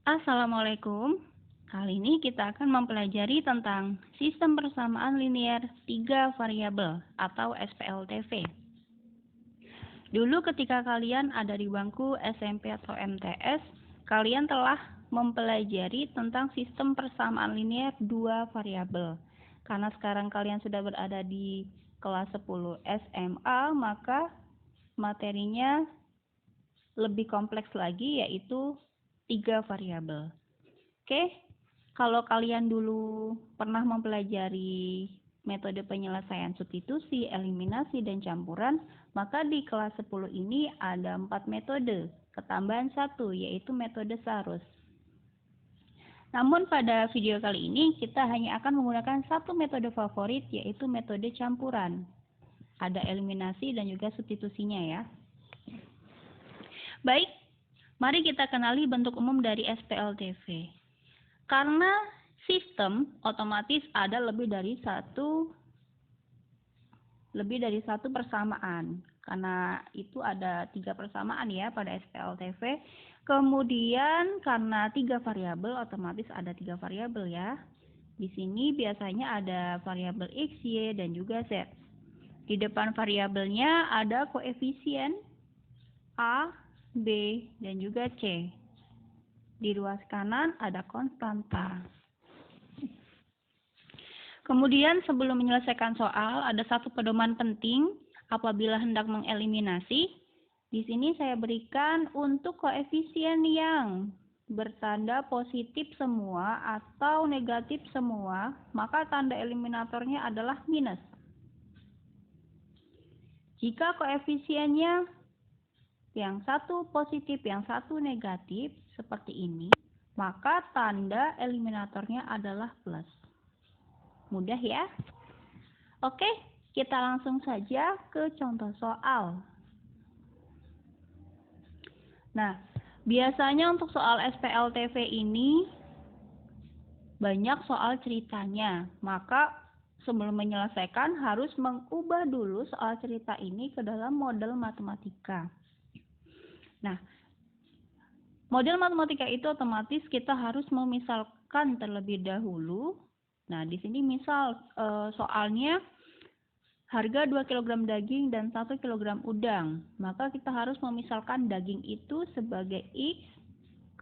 Assalamualaikum. Kali ini kita akan mempelajari tentang sistem persamaan linear 3 variabel atau SPLTV. Dulu ketika kalian ada di bangku SMP atau MTS, kalian telah mempelajari tentang sistem persamaan linear 2 variabel. Karena sekarang kalian sudah berada di kelas 10 SMA, maka materinya lebih kompleks lagi, yaitu 3 variabel. Oke, kalau kalian dulu pernah mempelajari metode penyelesaian substitusi, eliminasi, dan campuran, maka di kelas 10 ini ada 4 metode, ketambahan 1, yaitu metode Sarus. Namun pada video kali ini kita hanya akan menggunakan satu metode favorit, yaitu metode campuran. Ada eliminasi dan juga substitusinya ya. Baik, mari kita kenali bentuk umum dari SPLTV. Karena sistem otomatis ada lebih dari satu persamaan. Karena itu ada 3 persamaan ya pada SPLTV. Kemudian karena 3 variabel otomatis ada 3 variabel ya. Di sini biasanya ada variabel X, Y, dan juga Z. Di depan variabelnya ada koefisien A, B, dan juga C. Di ruas kanan ada konstanta. Kemudian sebelum menyelesaikan soal, ada satu pedoman penting apabila hendak mengeliminasi. Di sini saya berikan untuk koefisien yang bertanda positif semua atau negatif semua, maka tanda eliminatornya adalah minus. Jika koefisiennya yang satu positif, yang satu negatif, seperti ini, maka tanda eliminatornya adalah plus. Mudah ya? Oke, kita langsung saja ke contoh soal. Nah, biasanya untuk soal SPLTV ini banyak soal ceritanya, maka sebelum menyelesaikan harus mengubah dulu soal cerita ini ke dalam model matematika. Nah, model matematika itu otomatis kita harus memisalkan terlebih dahulu. Nah, di sini misal soalnya harga 2 kg daging dan 1 kg udang. Maka kita harus memisalkan daging itu sebagai X,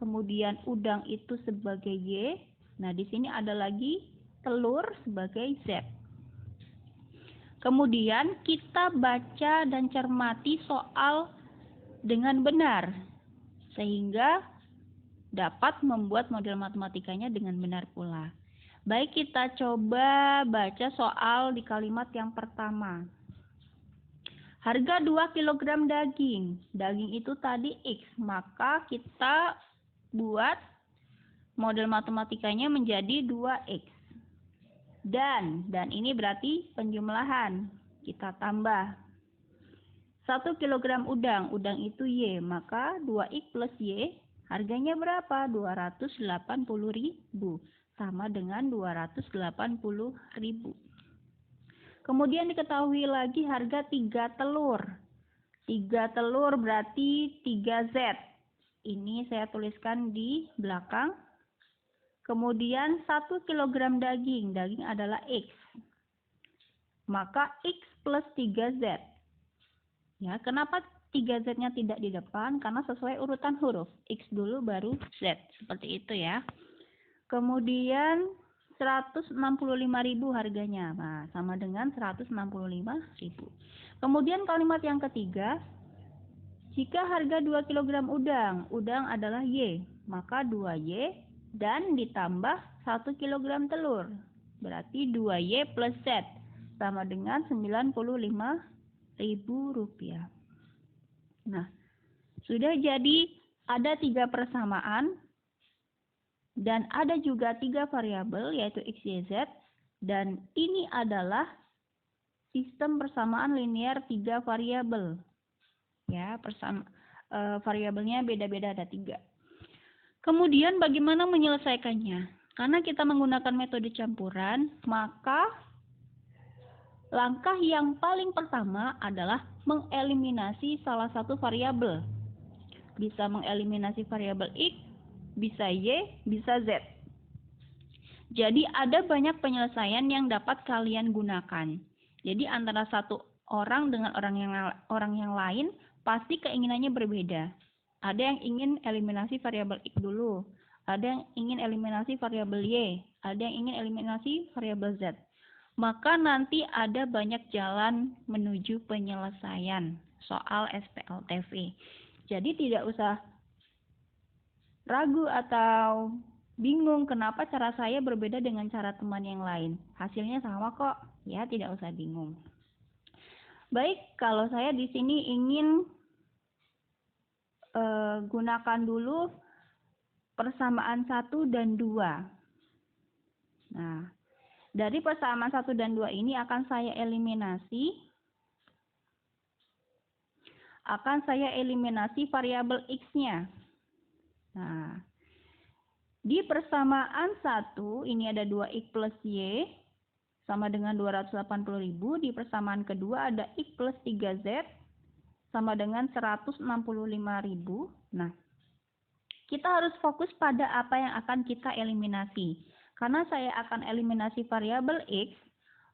kemudian udang itu sebagai Y. Nah, di sini ada lagi telur sebagai Z. Kemudian kita baca dan cermati soal dengan benar, sehingga dapat membuat model matematikanya dengan benar pula. Baik, kita coba baca soal di kalimat yang pertama. Harga 2 kg daging. Daging itu tadi X, maka kita buat model matematikanya menjadi 2X. Dan ini berarti penjumlahan. Kita tambah. 1 kg udang, udang itu Y, maka 2X plus Y, harganya berapa? 280.000, sama dengan 280.000. Kemudian diketahui lagi harga 3 telur. 3 telur berarti 3Z. Ini saya tuliskan di belakang. Kemudian 1 kg daging, daging adalah X. Maka X plus 3Z. Ya, kenapa 3Z-nya tidak di depan? Karena sesuai urutan huruf. X dulu baru Z. Seperti itu ya. Kemudian 165.000 harganya. Nah, sama dengan 165.000. Kemudian kalimat yang ketiga. Jika harga 2 kg udang, udang adalah Y. Maka 2Y dan ditambah 1 kg telur. Berarti 2Y plus Z. Sama dengan 95.000 rupiah. Nah, sudah jadi ada 3 persamaan dan ada juga 3 variabel yaitu X, Y, Z, dan ini adalah sistem persamaan linear 3 variabel. Ya, variabelnya beda-beda, ada 3. Kemudian bagaimana menyelesaikannya? Karena kita menggunakan metode campuran, maka langkah yang paling pertama adalah mengeliminasi salah satu variabel. Bisa mengeliminasi variabel X, bisa Y, bisa Z. Jadi ada banyak penyelesaian yang dapat kalian gunakan. Jadi antara satu orang dengan orang yang lain pasti keinginannya berbeda. Ada yang ingin eliminasi variabel X dulu, ada yang ingin eliminasi variabel Y, ada yang ingin eliminasi variabel Z. Maka nanti ada banyak jalan menuju penyelesaian soal SPLTV. Jadi tidak usah ragu atau bingung kenapa cara saya berbeda dengan cara teman yang lain. Hasilnya sama kok, ya tidak usah bingung. Baik, kalau saya di sini ingin gunakan dulu persamaan 1 dan 2. Nah, dari persamaan 1 dan 2 ini akan saya eliminasi variabel X-nya. Nah, di persamaan 1 ini ada 2X plus Y sama dengan 280.000. Di persamaan kedua ada X plus 3Z sama dengan 165.000. Nah, kita harus fokus pada apa yang akan kita eliminasi. Karena saya akan eliminasi variabel X,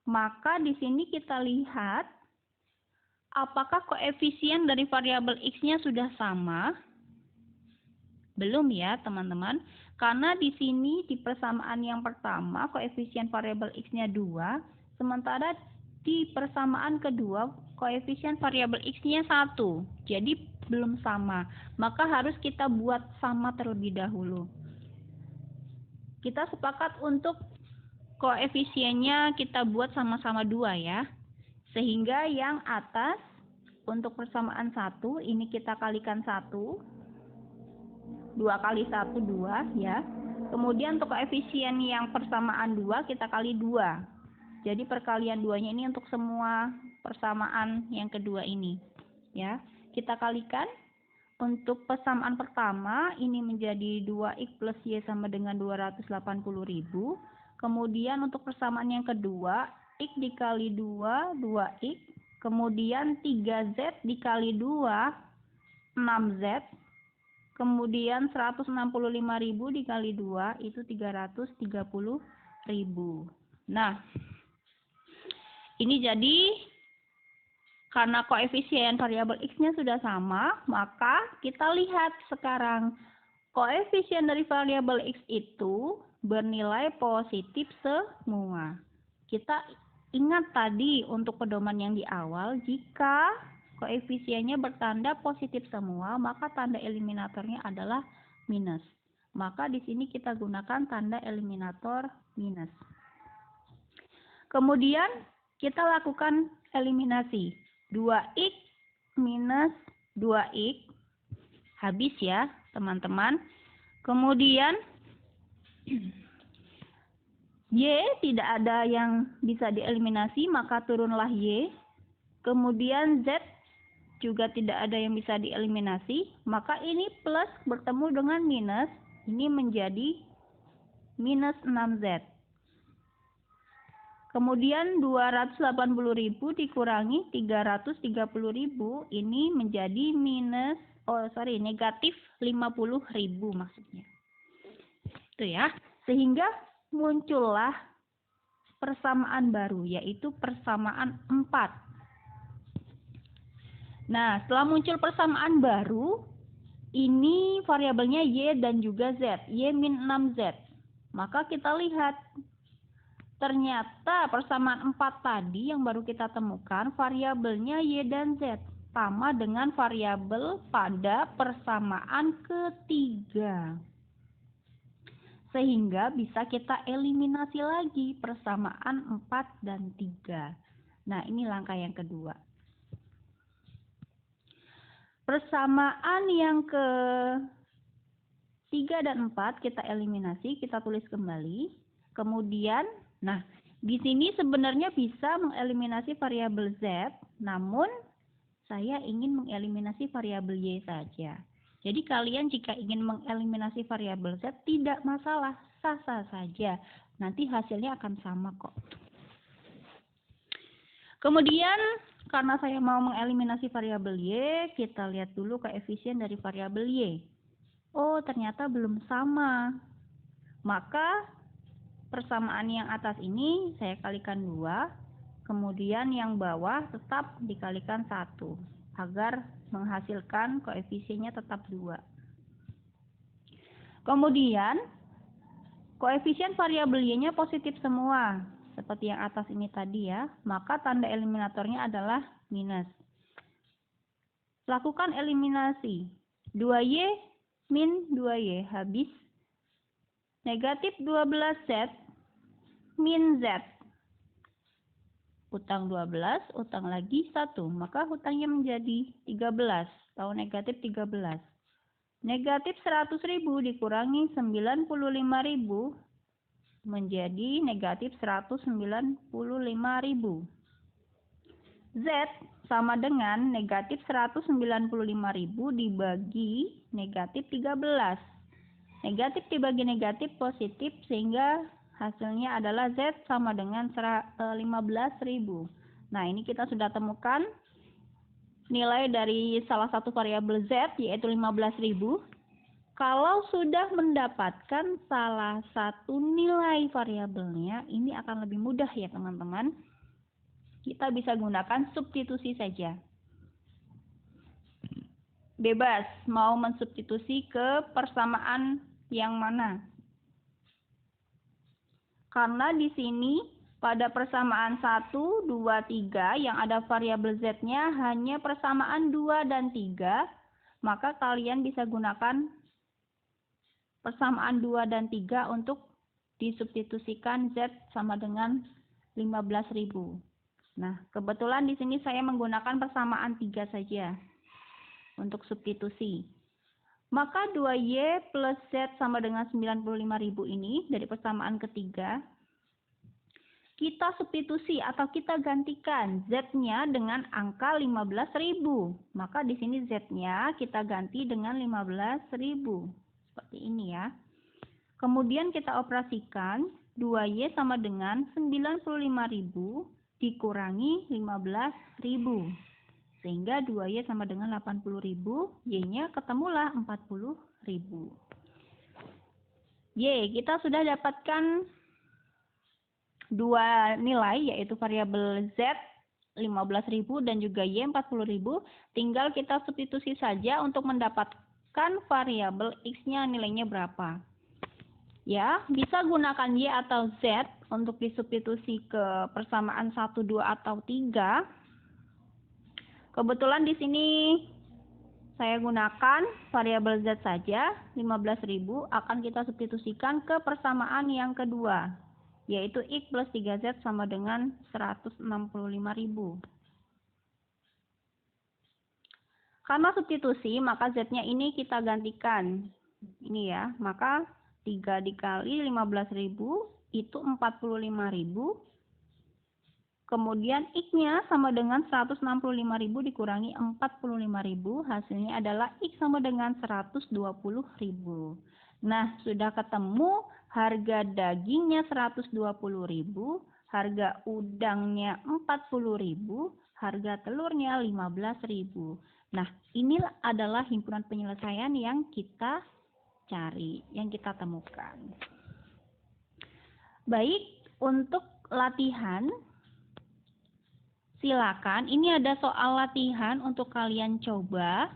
maka di sini kita lihat apakah koefisien dari variabel X-nya sudah sama. Belum ya, teman-teman. Karena di sini di persamaan yang pertama koefisien variabel X-nya 2, sementara di persamaan kedua koefisien variabel X-nya 1. Jadi belum sama. Maka harus kita buat sama terlebih dahulu. Kita sepakat untuk koefisiennya kita buat sama-sama 2 ya. Sehingga yang atas untuk persamaan 1 ini kita kalikan 1. 2 kali 1, 2 ya. Kemudian untuk koefisien yang persamaan 2 kita kali 2. Jadi perkalian 2-nya ini untuk semua persamaan yang kedua ini. Ya, kita kalikan. Untuk persamaan pertama ini menjadi 2X plus Y sama dengan 280.000. Kemudian untuk persamaan yang kedua, X dikali 2, 2X. Kemudian 3Z dikali 2, 6Z. Kemudian 165.000 dikali 2 itu 330.000. Nah, ini jadi karena koefisien variabel X-nya sudah sama, maka kita lihat sekarang koefisien dari variabel X itu bernilai positif semua. Kita ingat tadi untuk pedoman yang di awal, jika koefisiennya bertanda positif semua, maka tanda eliminatornya adalah minus. Maka di sini kita gunakan tanda eliminator minus. Kemudian kita lakukan eliminasi. 2X minus 2X. Habis ya, teman-teman. Kemudian Y tidak ada yang bisa dieliminasi, maka turunlah Y. Kemudian Z juga tidak ada yang bisa dieliminasi, maka ini plus bertemu dengan minus, ini menjadi minus 6Z. Kemudian 280.000 dikurangi 330.000, ini menjadi negatif 50.000 maksudnya. Itu ya. Sehingga muncullah persamaan baru, yaitu persamaan 4. Nah, setelah muncul persamaan baru, ini variabelnya Y dan juga Z, Y min 6Z. Maka kita lihat, ternyata persamaan 4 tadi yang baru kita temukan, variabelnya Y dan Z. Sama dengan variabel pada persamaan ketiga. Sehingga bisa kita eliminasi lagi persamaan 4 dan 3. Nah, ini langkah yang kedua. Persamaan yang ke-3 dan 4 kita eliminasi, kita tulis kembali. Kemudian, nah, di sini sebenarnya bisa mengeliminasi variabel Z, namun saya ingin mengeliminasi variabel Y saja. Jadi kalian jika ingin mengeliminasi variabel Z tidak masalah, sah-sah saja. Nanti hasilnya akan sama kok. Kemudian karena saya mau mengeliminasi variabel Y, kita lihat dulu koefisien dari variabel Y. Oh, ternyata belum sama. Maka persamaan yang atas ini saya kalikan 2, kemudian yang bawah tetap dikalikan 1, agar menghasilkan koefisiennya tetap 2. Kemudian, koefisien variabel Y-nya positif semua, seperti yang atas ini tadi ya, maka tanda eliminatornya adalah minus. Lakukan eliminasi. 2Y min 2Y habis. Negatif 12Z min Z. Utang 12, utang lagi 1. Maka hutangnya menjadi 13. Tahu negatif 13. Negatif 100.000 dikurangi 95.000 menjadi negatif 195.000. Z sama dengan negatif 195.000 dibagi negatif 13. Negatif dibagi negatif positif, sehingga hasilnya adalah Z sama dengan 15.000. Nah, ini kita sudah temukan nilai dari salah satu variabel Z, yaitu 15.000. Kalau sudah mendapatkan salah satu nilai variabelnya, ini akan lebih mudah ya teman-teman. Kita bisa gunakan substitusi saja. Bebas mau mensubstitusi ke persamaan yang mana. Karena di sini pada persamaan 1, 2, 3 yang ada variabel Z-nya hanya persamaan 2 dan 3, maka kalian bisa gunakan persamaan 2 dan 3 untuk disubstitusikan Z sama dengan 15.000. Nah, kebetulan di sini saya menggunakan persamaan 3 saja untuk substitusi. Maka 2Y plus Z sama dengan 95.000 ini dari persamaan ketiga, kita substitusi atau kita gantikan Z-nya dengan angka 15.000. Maka di sini Z-nya kita ganti dengan 15.000. Seperti ini ya. Kemudian kita operasikan 2Y sama dengan 95.000 dikurangi 15.000. Sehingga 2Y sama dengan 80.000, Y-nya ketemulah 40.000. Y, kita sudah dapatkan dua nilai, yaitu variabel Z 15.000 dan juga Y 40.000. Tinggal kita substitusi saja untuk mendapatkan variabel X-nya nilainya berapa. Ya, bisa gunakan Y atau Z untuk disubstitusi ke persamaan 1, 2, atau 3. Kebetulan di sini saya gunakan variabel Z saja, 15.000 akan kita substitusikan ke persamaan yang kedua, yaitu X plus 3Z sama dengan 165.000. Karena substitusi, maka Z-nya ini kita gantikan. Ini ya, maka 3 dikali 15.000 itu 45.000. Kemudian X-nya sama dengan 165.000 dikurangi 45.000, hasilnya adalah X sama dengan 120.000. Nah, sudah ketemu harga dagingnya 120.000, harga udangnya 40.000, harga telurnya 15.000. Nah, inilah adalah himpunan penyelesaian yang kita cari, yang kita temukan. Baik, untuk latihan, silakan, ini ada soal latihan untuk kalian coba.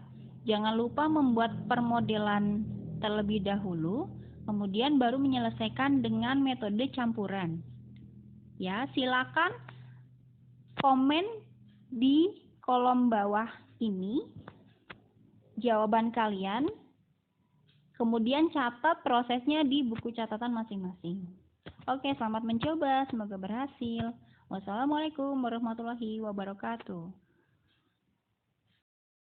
Jangan lupa membuat permodelan terlebih dahulu, kemudian baru menyelesaikan dengan metode campuran. Ya, silakan komen di kolom bawah ini jawaban kalian. Kemudian catat prosesnya di buku catatan masing-masing. Oke, selamat mencoba, semoga berhasil. Wassalamualaikum warahmatullahi wabarakatuh.